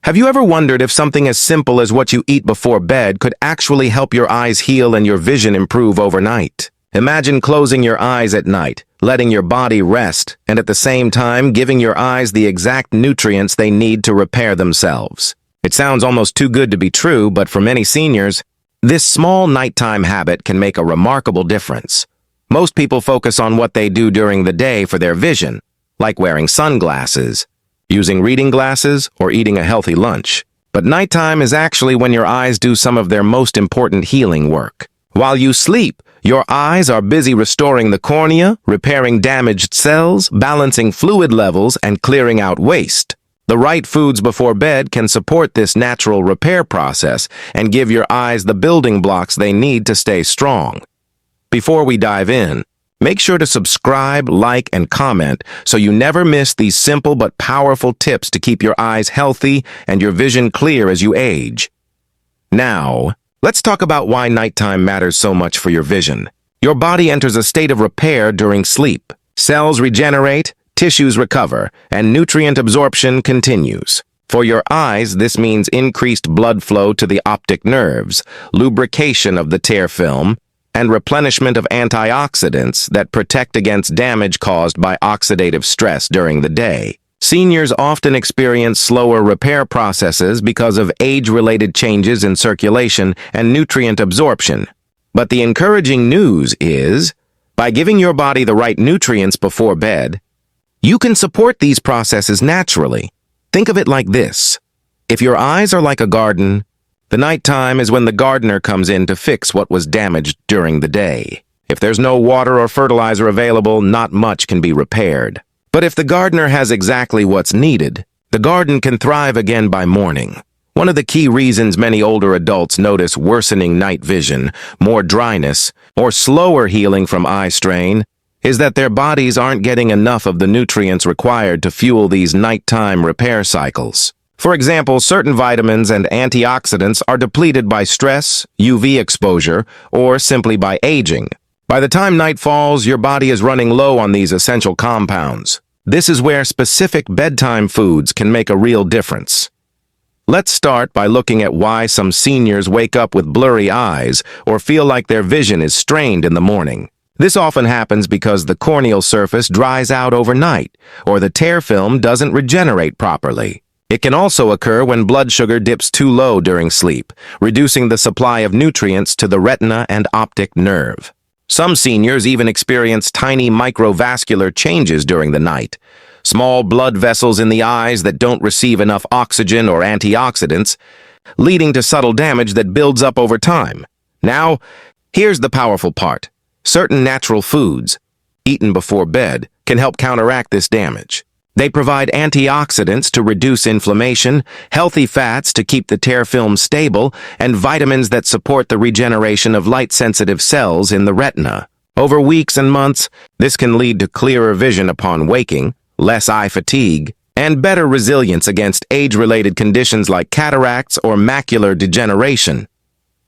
Have you ever wondered if something as simple as what you eat before bed could actually help your eyes heal and your vision improve overnight? Imagine closing your eyes at night, letting your body rest, and at the same time giving your eyes the exact nutrients they need to repair themselves. It sounds almost too good to be true, but for many seniors, this small nighttime habit can make a remarkable difference. Most people focus on what they do during the day for their vision, like wearing sunglasses, using reading glasses, or eating a healthy lunch. But nighttime is actually when your eyes do some of their most important healing work. While you sleep, your eyes are busy restoring the cornea, repairing damaged cells, balancing fluid levels, and clearing out waste. The right foods before bed can support this natural repair process and give your eyes the building blocks they need to stay strong. Before we dive in, make sure to subscribe, like, and comment so you never miss these simple but powerful tips to keep your eyes healthy and your vision clear as you age. Now, let's talk about why nighttime matters so much for your vision. Your body enters a state of repair during sleep. Cells regenerate, tissues recover, and nutrient absorption continues. For your eyes, this means increased blood flow to the optic nerves, lubrication of the tear film, and replenishment of antioxidants that protect against damage caused by oxidative stress during the day. Seniors often experience slower repair processes because of age-related changes in circulation and nutrient absorption. But the encouraging news is, by giving your body the right nutrients before bed, you can support these processes naturally. Think of it like this. If your eyes are like a garden, the nighttime is when the gardener comes in to fix what was damaged during the day. If there's no water or fertilizer available, not much can be repaired. But if the gardener has exactly what's needed, the garden can thrive again by morning. One of the key reasons many older adults notice worsening night vision, more dryness, or slower healing from eye strain is that their bodies aren't getting enough of the nutrients required to fuel these nighttime repair cycles. For example, certain vitamins and antioxidants are depleted by stress, UV exposure, or simply by aging. By the time night falls, your body is running low on these essential compounds. This is where specific bedtime foods can make a real difference. Let's start by looking at why some seniors wake up with blurry eyes or feel like their vision is strained in the morning. This often happens because the corneal surface dries out overnight, or the tear film doesn't regenerate properly. It can also occur when blood sugar dips too low during sleep, reducing the supply of nutrients to the retina and optic nerve. Some seniors even experience tiny microvascular changes during the night, small blood vessels in the eyes that don't receive enough oxygen or antioxidants, leading to subtle damage that builds up over time. Now, here's the powerful part. Certain natural foods, eaten before bed, can help counteract this damage. They provide antioxidants to reduce inflammation, healthy fats to keep the tear film stable, and vitamins that support the regeneration of light-sensitive cells in the retina. Over weeks and months, this can lead to clearer vision upon waking, less eye fatigue, and better resilience against age-related conditions like cataracts or macular degeneration.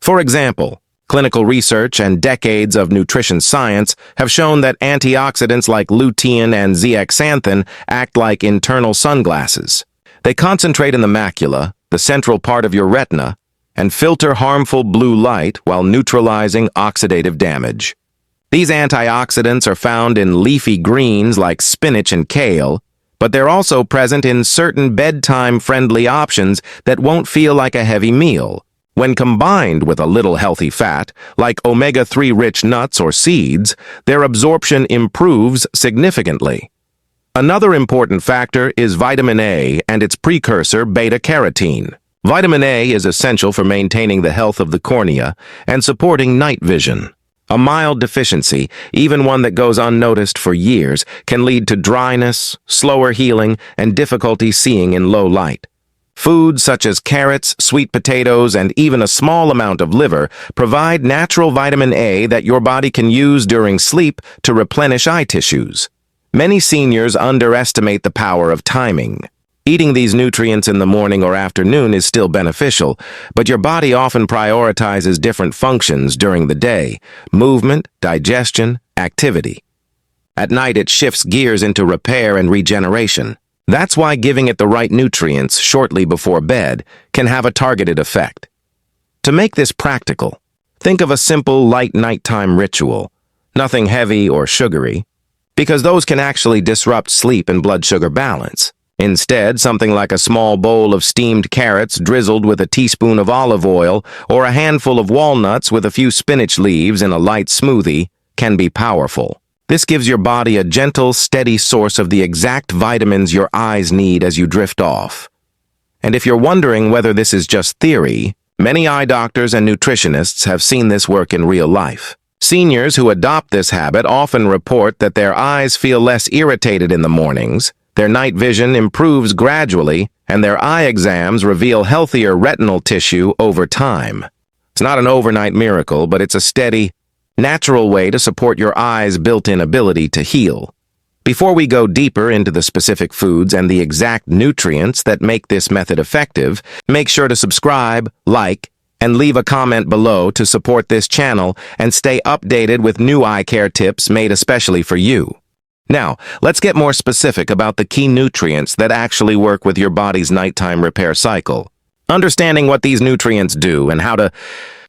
For example, clinical research and decades of nutrition science have shown that antioxidants like lutein and zeaxanthin act like internal sunglasses. They concentrate in the macula, the central part of your retina, and filter harmful blue light while neutralizing oxidative damage. These antioxidants are found in leafy greens like spinach and kale, but they're also present in certain bedtime-friendly options that won't feel like a heavy meal. When combined with a little healthy fat, like omega-3 rich nuts or seeds, their absorption improves significantly. Another important factor is vitamin A and its precursor beta-carotene. Vitamin A is essential for maintaining the health of the cornea and supporting night vision. A mild deficiency, even one that goes unnoticed for years, can lead to dryness, slower healing, and difficulty seeing in low light. Foods such as carrots, sweet potatoes, and even a small amount of liver provide natural vitamin A that your body can use during sleep to replenish eye tissues. Many seniors underestimate the power of timing. Eating these nutrients in the morning or afternoon is still beneficial, but your body often prioritizes different functions during the day: movement, digestion, activity. At night, it shifts gears into repair and regeneration. That's why giving it the right nutrients shortly before bed can have a targeted effect. To make this practical, think of a simple, light nighttime ritual, nothing heavy or sugary, because those can actually disrupt sleep and blood sugar balance. Instead, something like a small bowl of steamed carrots drizzled with a teaspoon of olive oil or a handful of walnuts with a few spinach leaves in a light smoothie can be powerful. This gives your body a gentle, steady source of the exact vitamins your eyes need as you drift off. And if you're wondering whether this is just theory, many eye doctors and nutritionists have seen this work in real life. Seniors who adopt this habit often report that their eyes feel less irritated in the mornings, their night vision improves gradually, and their eye exams reveal healthier retinal tissue over time. It's not an overnight miracle, but it's a steady, natural way to support your eye's built-in ability to heal. Before we go deeper into the specific foods and the exact nutrients that make this method effective, make sure to subscribe, like, and leave a comment below to support this channel and stay updated with new eye care tips made especially for you. Now, let's get more specific about the key nutrients that actually work with your body's nighttime repair cycle. Understanding what these nutrients do and how to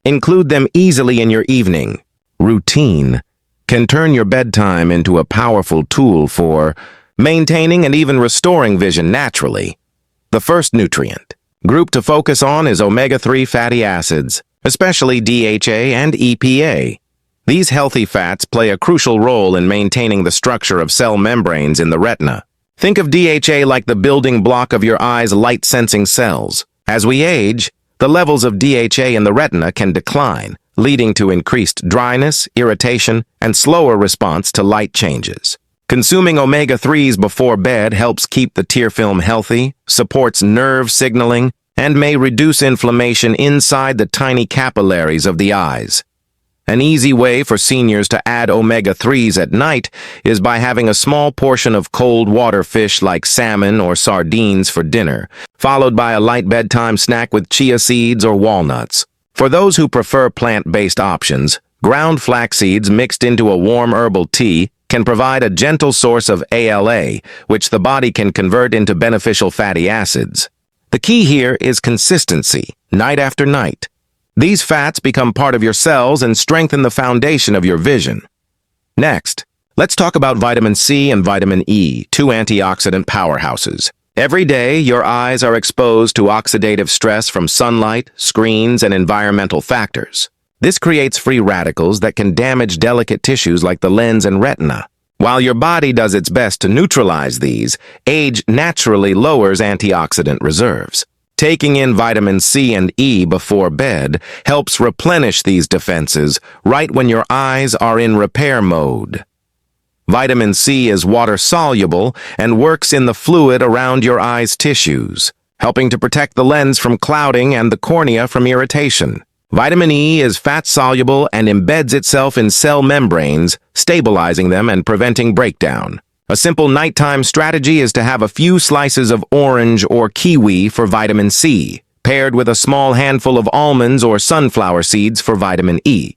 include them easily in your evening routine can turn your bedtime into a powerful tool for maintaining and even restoring vision naturally. The first nutrient group to focus on is omega-3 fatty acids, especially DHA and EPA. These healthy fats play a crucial role in maintaining the structure of cell membranes in the retina. Think of DHA like the building block of your eye's light-sensing cells. As we age, the levels of DHA in the retina can decline, leading to increased dryness, irritation, and slower response to light changes. Consuming omega-3s before bed helps keep the tear film healthy, supports nerve signaling, and may reduce inflammation inside the tiny capillaries of the eyes. An easy way for seniors to add omega-3s at night is by having a small portion of cold water fish like salmon or sardines for dinner, followed by a light bedtime snack with chia seeds or walnuts. For those who prefer plant-based options, ground flax seeds mixed into a warm herbal tea can provide a gentle source of ALA, which the body can convert into beneficial fatty acids. The key here is consistency, night after night. These fats become part of your cells and strengthen the foundation of your vision. Next, let's talk about vitamin C and vitamin E, two antioxidant powerhouses. Every day, your eyes are exposed to oxidative stress from sunlight, screens, and environmental factors. This creates free radicals that can damage delicate tissues like the lens and retina. While your body does its best to neutralize these, age naturally lowers antioxidant reserves. Taking in vitamin C and E before bed helps replenish these defenses right when your eyes are in repair mode. Vitamin C is water-soluble and works in the fluid around your eye's tissues, helping to protect the lens from clouding and the cornea from irritation. Vitamin E is fat-soluble and embeds itself in cell membranes, stabilizing them and preventing breakdown. A simple nighttime strategy is to have a few slices of orange or kiwi for vitamin C, paired with a small handful of almonds or sunflower seeds for vitamin E.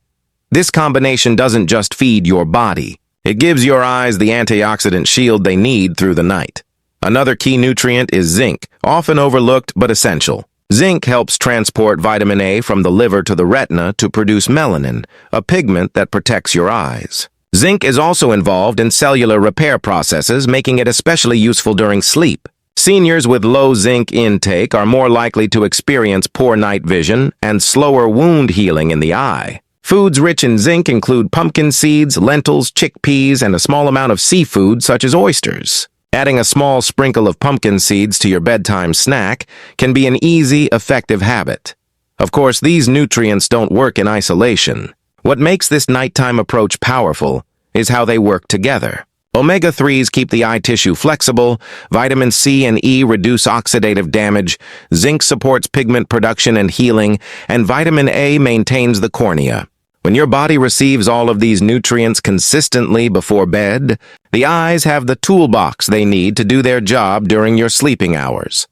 This combination doesn't just feed your body. It gives your eyes the antioxidant shield they need through the night. Another key nutrient is zinc, often overlooked but essential. Zinc helps transport vitamin A from the liver to the retina to produce melanin, a pigment that protects your eyes. Zinc is also involved in cellular repair processes, making it especially useful during sleep. Seniors with low zinc intake are more likely to experience poor night vision and slower wound healing in the eye. Foods rich in zinc include pumpkin seeds, lentils, chickpeas, and a small amount of seafood such as oysters. Adding a small sprinkle of pumpkin seeds to your bedtime snack can be an easy, effective habit. Of course, these nutrients don't work in isolation. What makes this nighttime approach powerful is how they work together. Omega-3s keep the eye tissue flexible, vitamin C and E reduce oxidative damage, zinc supports pigment production and healing, and vitamin A maintains the cornea. When your body receives all of these nutrients consistently before bed, the eyes have the toolbox they need to do their job during your sleeping hours.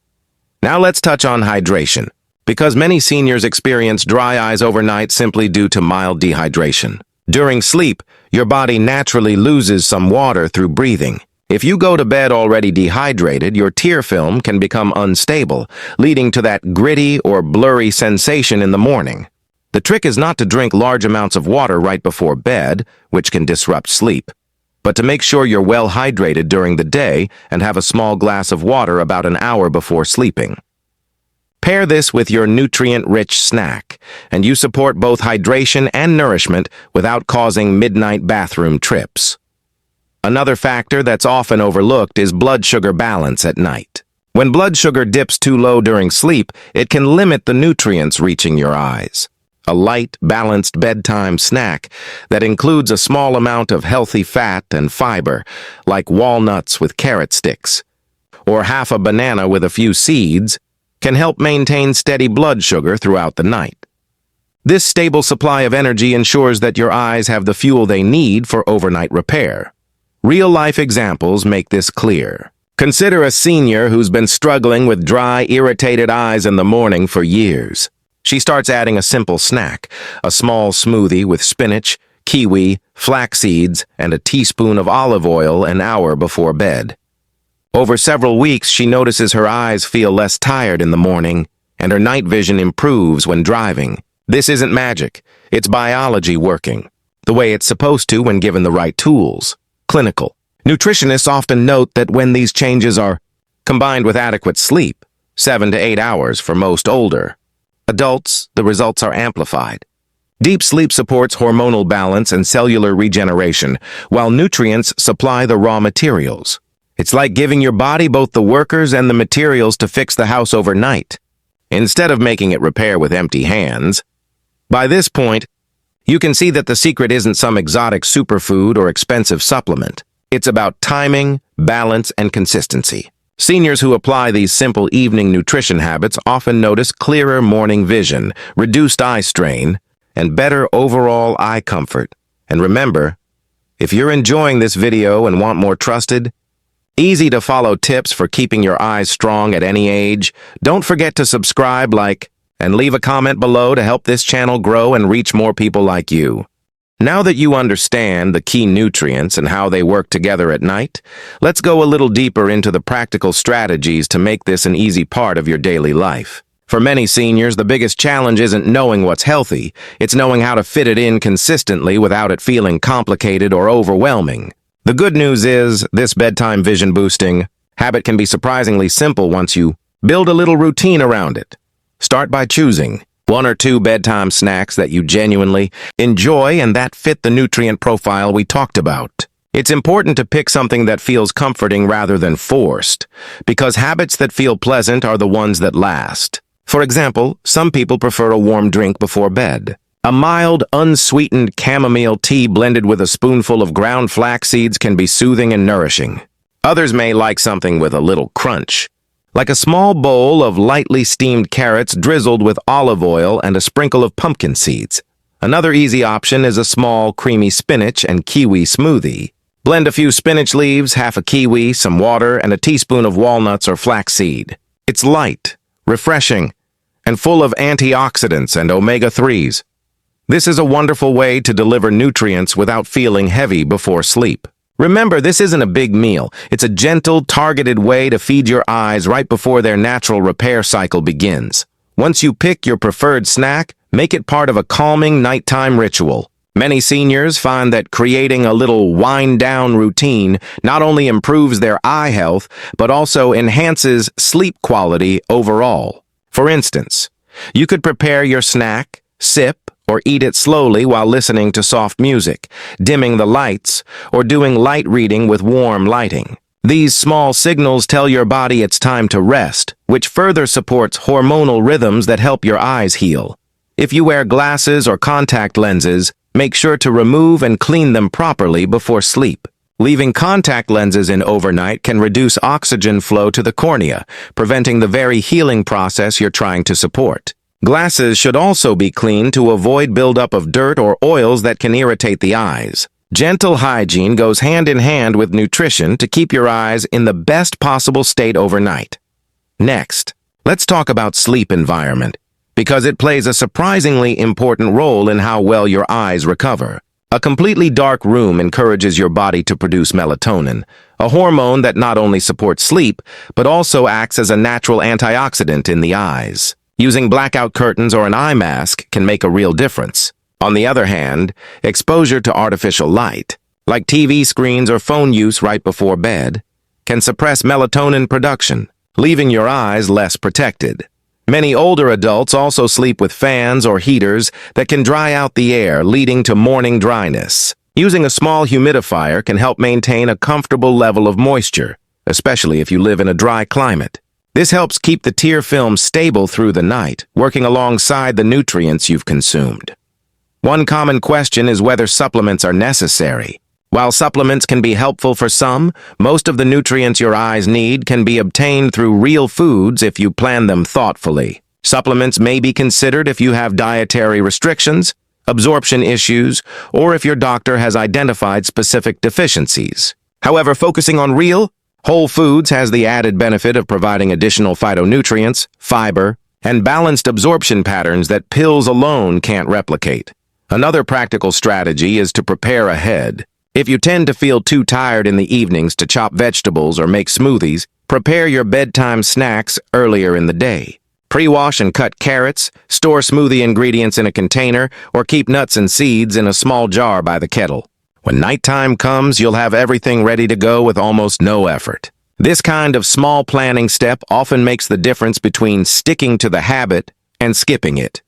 Now let's touch on hydration, because many seniors experience dry eyes overnight simply due to mild dehydration. During sleep, your body naturally loses some water through breathing, If you go to bed already dehydrated, your tear film can become unstable, leading to that gritty or blurry sensation in the morning. The trick is not to drink large amounts of water right before bed, which can disrupt sleep, but to make sure you're well hydrated during the day and have a small glass of water about an hour before sleeping. Pair this with your nutrient-rich snack, and you support both hydration and nourishment without causing midnight bathroom trips. Another factor that's often overlooked is blood sugar balance at night. When blood sugar dips too low during sleep, it can limit the nutrients reaching your eyes. A light, balanced bedtime snack that includes a small amount of healthy fat and fiber, like walnuts with carrot sticks, or half a banana with a few seeds, can help maintain steady blood sugar throughout the night. This stable supply of energy ensures that your eyes have the fuel they need for overnight repair. Real-life examples make this clear. Consider a senior who's been struggling with dry, irritated eyes in the morning for years. She starts adding a simple snack, a small smoothie with spinach, kiwi, flax seeds, and a teaspoon of olive oil an hour before bed. Over several weeks, she notices her eyes feel less tired in the morning, and her night vision improves when driving. This isn't magic. It's biology working, the way it's supposed to when given the right tools. Clinical. Nutritionists often note that when these changes are combined with adequate sleep, 7 to 8 hours for most older adults, the results are amplified. Deep sleep supports hormonal balance and cellular regeneration, while nutrients supply the raw materials. It's like giving your body both the workers and the materials to fix the house overnight, instead of making it repair with empty hands. By this point, you can see that the secret isn't some exotic superfood or expensive supplement. It's about timing, balance, and consistency. Seniors who apply these simple evening nutrition habits often notice clearer morning vision, reduced eye strain, and better overall eye comfort. And remember, if you're enjoying this video and want more trusted, easy-to-follow tips for keeping your eyes strong at any age, don't forget to subscribe, like, and leave a comment below to help this channel grow and reach more people like you. Now that you understand the key nutrients and how they work together at night, let's go a little deeper into the practical strategies to make this an easy part of your daily life. For many seniors, the biggest challenge isn't knowing what's healthy, it's knowing how to fit it in consistently without it feeling complicated or overwhelming. The good news is, this bedtime vision boosting habit can be surprisingly simple once you build a little routine around it. Start by choosing 1 or 2 bedtime snacks that you genuinely enjoy and that fit the nutrient profile we talked about. It's important to pick something that feels comforting rather than forced, because habits that feel pleasant are the ones that last. For example, some people prefer a warm drink before bed. A mild, unsweetened chamomile tea blended with a spoonful of ground flax seeds can be soothing and nourishing. Others may like something with a little crunch, like a small bowl of lightly steamed carrots drizzled with olive oil and a sprinkle of pumpkin seeds. Another easy option is a small, creamy spinach and kiwi smoothie. Blend a few spinach leaves, half a kiwi, some water, and a teaspoon of walnuts or flaxseed. It's light, refreshing, and full of antioxidants and omega-3s. This is a wonderful way to deliver nutrients without feeling heavy before sleep. Remember, this isn't a big meal. It's a gentle, targeted way to feed your eyes right before their natural repair cycle begins. Once you pick your preferred snack, make it part of a calming nighttime ritual. Many seniors find that creating a little wind-down routine not only improves their eye health, but also enhances sleep quality overall. For instance, you could prepare your snack, sip, or eat it slowly while listening to soft music, dimming the lights, or doing light reading with warm lighting. These small signals tell your body it's time to rest, which further supports hormonal rhythms that help your eyes heal. If you wear glasses or contact lenses, make sure to remove and clean them properly before sleep. Leaving contact lenses in overnight can reduce oxygen flow to the cornea, preventing the very healing process you're trying to support. Glasses should also be cleaned to avoid buildup of dirt or oils that can irritate the eyes. Gentle hygiene goes hand in hand with nutrition to keep your eyes in the best possible state overnight. Next, let's talk about sleep environment, because it plays a surprisingly important role in how well your eyes recover. A completely dark room encourages your body to produce melatonin, a hormone that not only supports sleep, but also acts as a natural antioxidant in the eyes. Using blackout curtains or an eye mask can make a real difference. On the other hand, exposure to artificial light, like TV screens or phone use right before bed, can suppress melatonin production, leaving your eyes less protected. Many older adults also sleep with fans or heaters that can dry out the air, leading to morning dryness. Using a small humidifier can help maintain a comfortable level of moisture, especially if you live in a dry climate. This helps keep the tear film stable through the night, working alongside the nutrients you've consumed. One common question is whether supplements are necessary. While supplements can be helpful for some, most of the nutrients your eyes need can be obtained through real foods if you plan them thoughtfully. Supplements may be considered if you have dietary restrictions, absorption issues, or if your doctor has identified specific deficiencies. However, focusing on real, whole foods has the added benefit of providing additional phytonutrients, fiber, and balanced absorption patterns that pills alone can't replicate. Another practical strategy is to prepare ahead. If you tend to feel too tired in the evenings to chop vegetables or make smoothies, prepare your bedtime snacks earlier in the day. Pre-wash and cut carrots, store smoothie ingredients in a container, or keep nuts and seeds in a small jar by the kettle. When nighttime comes, you'll have everything ready to go with almost no effort. This kind of small planning step often makes the difference between sticking to the habit and skipping it.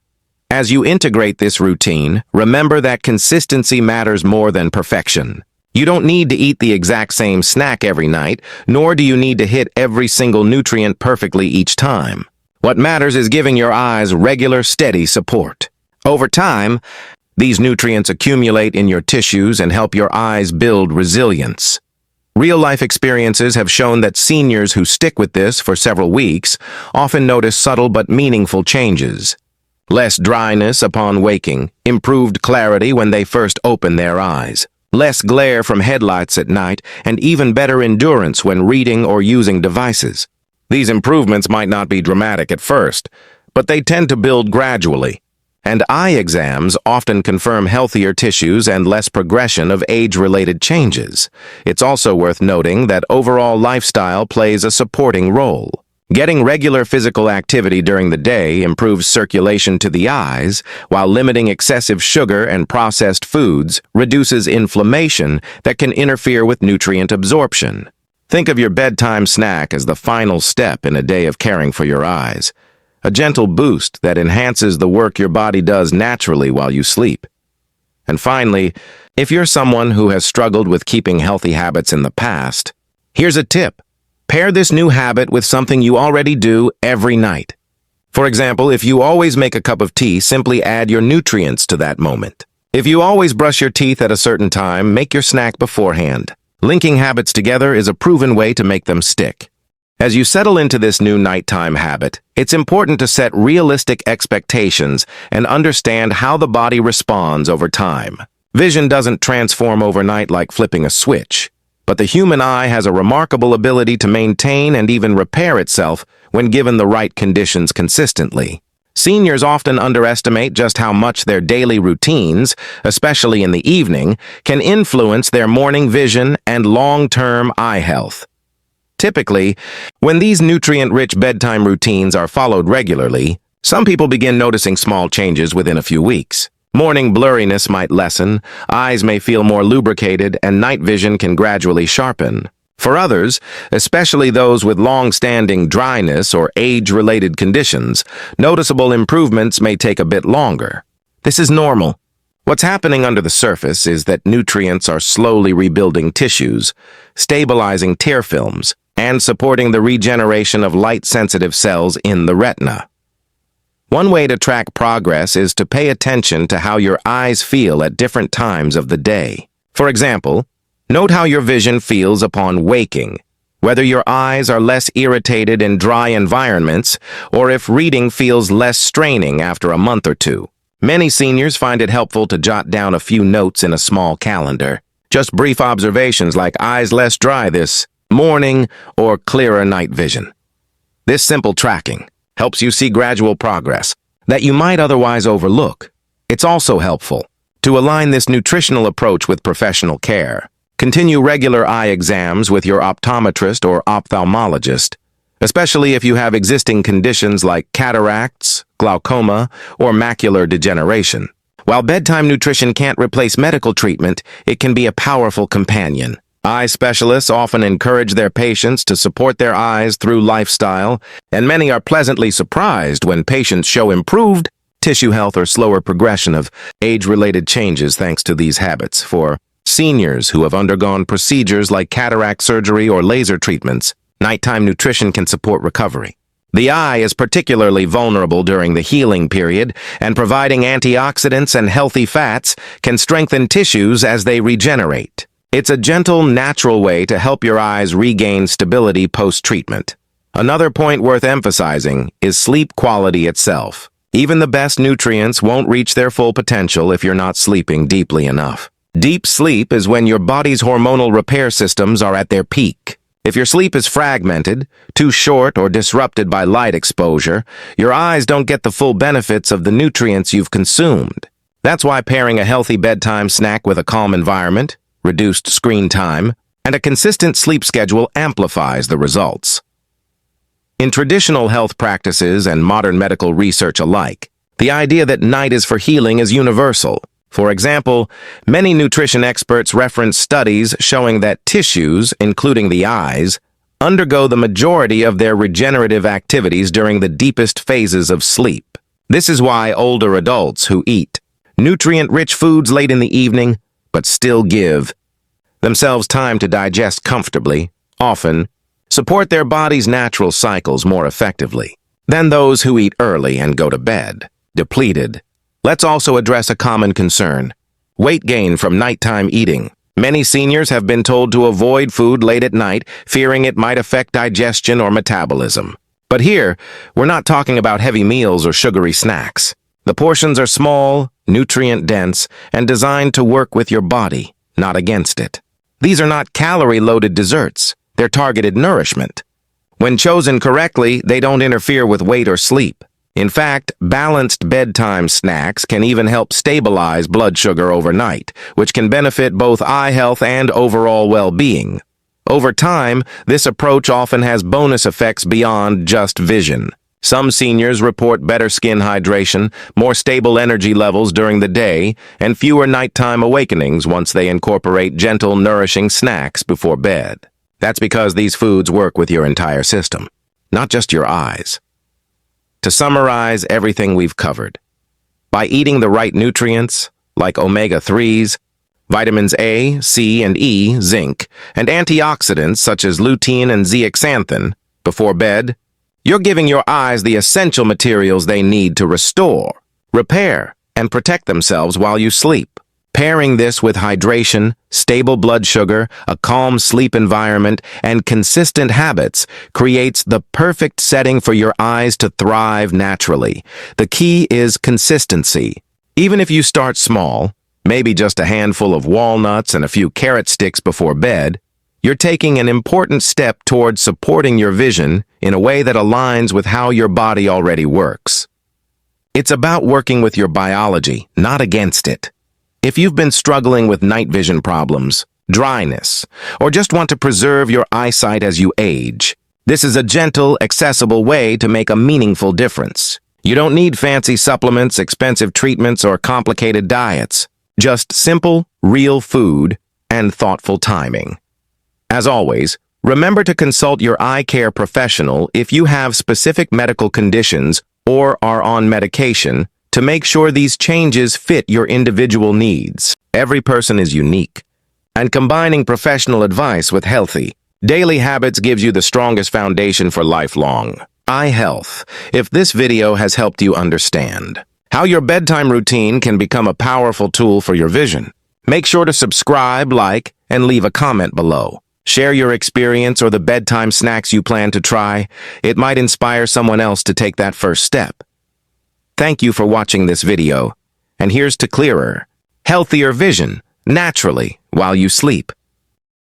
As you integrate this routine, remember that consistency matters more than perfection. You don't need to eat the exact same snack every night, nor do you need to hit every single nutrient perfectly each time. What matters is giving your eyes regular, steady support. Over time, these nutrients accumulate in your tissues and help your eyes build resilience. Real-life experiences have shown that seniors who stick with this for several weeks often notice subtle but meaningful changes. Less dryness upon waking, improved clarity when they first open their eyes, less glare from headlights at night, and even better endurance when reading or using devices. These improvements might not be dramatic at first, but they tend to build gradually, and eye exams often confirm healthier tissues and less progression of age-related changes. It's also worth noting that overall lifestyle plays a supporting role. Getting regular physical activity during the day improves circulation to the eyes, while limiting excessive sugar and processed foods reduces inflammation that can interfere with nutrient absorption. Think of your bedtime snack as the final step in a day of caring for your eyes, a gentle boost that enhances the work your body does naturally while you sleep. And finally, if you're someone who has struggled with keeping healthy habits in the past, here's a tip. Pair this new habit with something you already do every night. For example, if you always make a cup of tea, simply add your nutrients to that moment. If you always brush your teeth at a certain time, make your snack beforehand. Linking habits together is a proven way to make them stick. As you settle into this new nighttime habit, it's important to set realistic expectations and understand how the body responds over time. Vision doesn't transform overnight like flipping a switch. But the human eye has a remarkable ability to maintain and even repair itself when given the right conditions consistently. Seniors often underestimate just how much their daily routines, especially in the evening, can influence their morning vision and long-term eye health. Typically, when these nutrient-rich bedtime routines are followed regularly, some people begin noticing small changes within a few weeks. Morning blurriness might lessen, eyes may feel more lubricated, and night vision can gradually sharpen. For others, especially those with long-standing dryness or age-related conditions, noticeable improvements may take a bit longer. This is normal. What's happening under the surface is that nutrients are slowly rebuilding tissues, stabilizing tear films, and supporting the regeneration of light-sensitive cells in the retina. One way to track progress is to pay attention to how your eyes feel at different times of the day. For example, note how your vision feels upon waking, whether your eyes are less irritated in dry environments or if reading feels less straining after a month or two. Many seniors find it helpful to jot down a few notes in a small calendar. Just brief observations like eyes less dry this morning or clearer night vision. This simple tracking helps you see gradual progress that you might otherwise overlook. It's also helpful to align this nutritional approach with professional care. Continue regular eye exams with your optometrist or ophthalmologist, especially if you have existing conditions like cataracts, glaucoma, or macular degeneration. While bedtime nutrition can't replace medical treatment, it can be a powerful companion. Eye specialists often encourage their patients to support their eyes through lifestyle, and many are pleasantly surprised when patients show improved tissue health or slower progression of age-related changes thanks to these habits. For seniors who have undergone procedures like cataract surgery or laser treatments, nighttime nutrition can support recovery. The eye is particularly vulnerable during the healing period, and providing antioxidants and healthy fats can strengthen tissues as they regenerate. It's a gentle, natural way to help your eyes regain stability post-treatment. Another point worth emphasizing is sleep quality itself. Even the best nutrients won't reach their full potential if you're not sleeping deeply enough. Deep sleep is when your body's hormonal repair systems are at their peak. If your sleep is fragmented, too short, or disrupted by light exposure, your eyes don't get the full benefits of the nutrients you've consumed. That's why pairing a healthy bedtime snack with a calm environment, reduced screen time, and a consistent sleep schedule amplifies the results. In traditional health practices and modern medical research alike, the idea that night is for healing is universal. For example, many nutrition experts reference studies showing that tissues, including the eyes, undergo the majority of their regenerative activities during the deepest phases of sleep. This is why older adults who eat nutrient-rich foods late in the evening, but still give themselves time to digest comfortably, often support their body's natural cycles more effectively than those who eat early and go to bed depleted. Let's also address a common concern: weight gain from nighttime eating. Many seniors have been told to avoid food late at night, fearing it might affect digestion or metabolism. But here, we're not talking about heavy meals or sugary snacks. The portions are small, nutrient-dense, and designed to work with your body, not against it. These are not calorie-loaded desserts. They're targeted nourishment. When chosen correctly, they don't interfere with weight or sleep. In fact, balanced bedtime snacks can even help stabilize blood sugar overnight, which can benefit both eye health and overall well-being. Over time, this approach often has bonus effects beyond just vision. Some seniors report better skin hydration, more stable energy levels during the day, and fewer nighttime awakenings once they incorporate gentle, nourishing snacks before bed. That's because these foods work with your entire system, not just your eyes. To summarize everything we've covered, by eating the right nutrients, like omega-3s, vitamins A, C, and E, zinc, and antioxidants such as lutein and zeaxanthin, before bed, you're giving your eyes the essential materials they need to restore, repair, and protect themselves while you sleep. Pairing this with hydration, stable blood sugar, a calm sleep environment, and consistent habits creates the perfect setting for your eyes to thrive naturally. The key is consistency. Even if you start small, maybe just a handful of walnuts and a few carrot sticks before bed, you're taking an important step towards supporting your vision in a way that aligns with how your body already works. It's about working with your biology, not against it. If you've been struggling with night vision problems, dryness, or just want to preserve your eyesight as you age, this is a gentle, accessible way to make a meaningful difference. You don't need fancy supplements, expensive treatments, or complicated diets. Just simple, real food and thoughtful timing. As always, remember to consult your eye care professional if you have specific medical conditions or are on medication, to make sure these changes fit your individual needs. Every person is unique, and combining professional advice with healthy, daily habits gives you the strongest foundation for lifelong eye health. If this video has helped you understand how your bedtime routine can become a powerful tool for your vision, make sure to subscribe, like, and leave a comment below. Share your experience or the bedtime snacks you plan to try. It might inspire someone else to take that first step. Thank you for watching this video, and here's to clearer, healthier vision, naturally, while you sleep.